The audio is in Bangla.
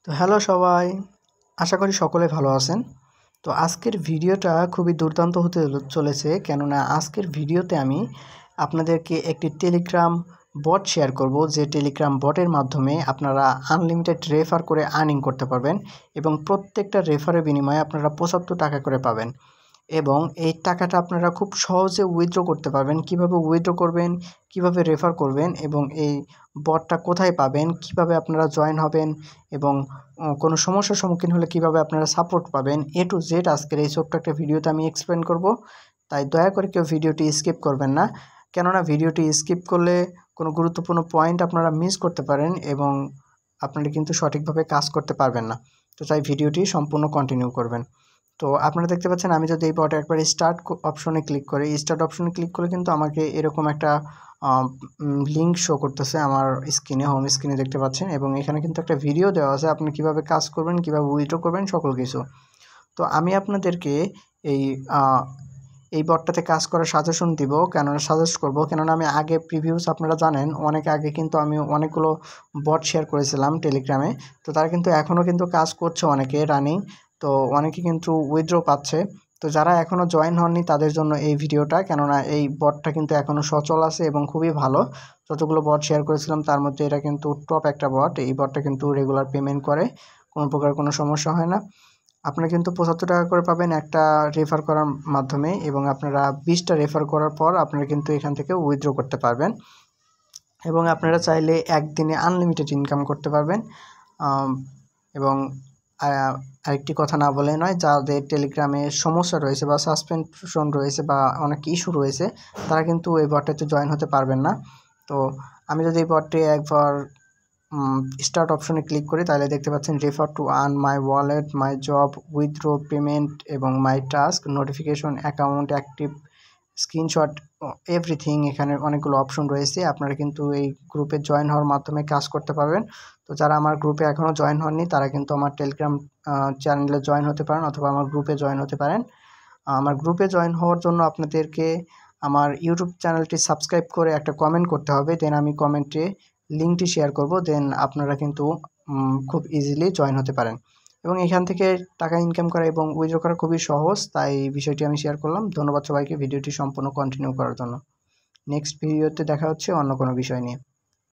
তো হ্যালো সবাই, আশা করি সকলে ভালো আছেন। তো আজকের ভিডিওটা খুবই দুর্দান্ত হতে চলেছে, কেননা আজকের ভিডিওতে আমি আপনাদেরকে একটি টেলিগ্রাম বট শেয়ার করব, যে টেলিগ্রাম বটের মাধ্যমে আপনারা আনলিমিটেড রেফার করে আর্নিং করতে পারবেন এবং প্রত্যেকটা রেফারের বিনিময়ে আপনারা ৭৫ টাকা করে পাবেন এবং এই টাকাটা আপনারা খুব সহজে উইথড্র করতে পারবেন। কিভাবে উইথড্র করবেন, কিভাবে রেফার করবেন এবং এই বটটা কোথায় পাবেন, কিভাবে আপনারা জয়েন হবেন এবং কোনো সমস্যার সম্মুখীন হলে কিভাবে আপনারা সাপোর্ট পাবেন, এ টু জেড আজকের এই ছোট্ট একটা ভিডিওতে আমি এক্সপ্লেন করব। তাই দয়া করে কেউ ভিডিওটি স্কিপ করবেন না, কেননা ভিডিওটি স্কিপ করলে কোনো গুরুত্বপূর্ণ পয়েন্ট আপনারা মিস করতে পারেন এবং আপনারা কিন্তু সঠিকভাবে কাজ করতে পারবেন না। তো তাই ভিডিওটি সম্পূর্ণ কন্টিনিউ করবেন। তো আপনারা দেখতে পাচ্ছেন, আমি যদি এই বটে একবার স্টার্ট অপশনে ক্লিক করি, স্টার্ট অপশনে ক্লিক করলে কিন্তু আমাকে এরকম একটা লিঙ্ক শো করতেছে আমার স্ক্রিনে, হোম স্ক্রিনে দেখতে পাচ্ছেন, এবং এখানে কিন্তু একটা ভিডিও দেওয়া আছে আপনি কিভাবে কাজ করবেন, কিভাবে উইথড্র করবেন, সকল কিছু। তো আমি আপনাদেরকে এই এই বটটাতে কাজ করার সাজেশন দিব, সাজেস্ট করব, কেননা আমি আগে প্রিভিউস আপনারা জানেন অনেক আগে কিন্তু আমি অনেকগুলো বট শেয়ার করেছিলাম টেলিগ্রামে। তো তারা কিন্তু এখনও কিন্তু কাজ করছে, অনেকে রানিং, তো অনেকে কিন্তু উইথড্র পাচ্ছে। তো যারা এখনও জয়েন হননি তাদের জন্য এই ভিডিওটা, কেননা এই বটটা কিন্তু এখনও সচল আছে এবং খুবই ভালো। যতগুলো বট শেয়ার করেছিলাম তার মধ্যে এটা কিন্তু টপ একটা বট। এই বটটা কিন্তু রেগুলার পেমেন্ট করে, কোনো প্রকার কোনো সমস্যা হয় না। আপনারা কিন্তু ৭৫ টাকা করে পাবেন একটা রেফার করার মাধ্যমে, এবং আপনারা ২০টা রেফার করার পর আপনারা কিন্তু এখান থেকে উইথড্র করতে পারবেন এবং আপনারা চাইলে একদিনে আনলিমিটেড ইনকাম করতে পারবেন। এবং আরেকটি কথা না বলে নয়, যাদের টেলিগ্রামে সমস্যা রয়েছে বা সাসপেনশন রয়েছে বা অনেক ইস্যু রয়েছে, তারা কিন্তু এই বটটাতে জয়েন হতে পারবেন না। তো আমি যদি এই বটটি একবার স্টার্ট অপশনে ক্লিক করি, তাহলে দেখতে পাচ্ছেন refer to earn, my wallet, my job, withdraw, payment এবং my task, notification, account active, screenshot, everything. এখানে অনেকগুলো অপশন রয়েছে। আপনারা কিন্তু এই গ্রুপে জয়েন হওয়ার মাধ্যমে কাজ করতে পারবেন। তো যারা আমার গ্রুপে এখনও জয়েন হননি তারা কিন্তু আমার টেলিগ্রাম চ্যানেলে জয়েন হতে পারেন অথবা আমার গ্রুপে জয়েন হতে পারেন। আমার গ্রুপে জয়েন হওয়ার জন্য আপনাদেরকে আমার ইউটিউব চ্যানেলটি সাবস্ক্রাইব করে একটা কমেন্ট করতে হবে, দেন আমি কমেন্টে লিঙ্কটি শেয়ার করব, দেন আপনারা কিন্তু খুব ইজিলি জয়েন হতে পারেন এবং এখান থেকে টাকা ইনকাম করা এবং উইথড্র করা খুবই সহজ। তাই বিষয়টি আমি শেয়ার করলাম। ধন্যবাদ সবাইকে ভিডিওটি সম্পূর্ণ কন্টিনিউ করার জন্য। নেক্সট ভিডিওতে দেখা হচ্ছে অন্য কোনো বিষয় নিয়ে।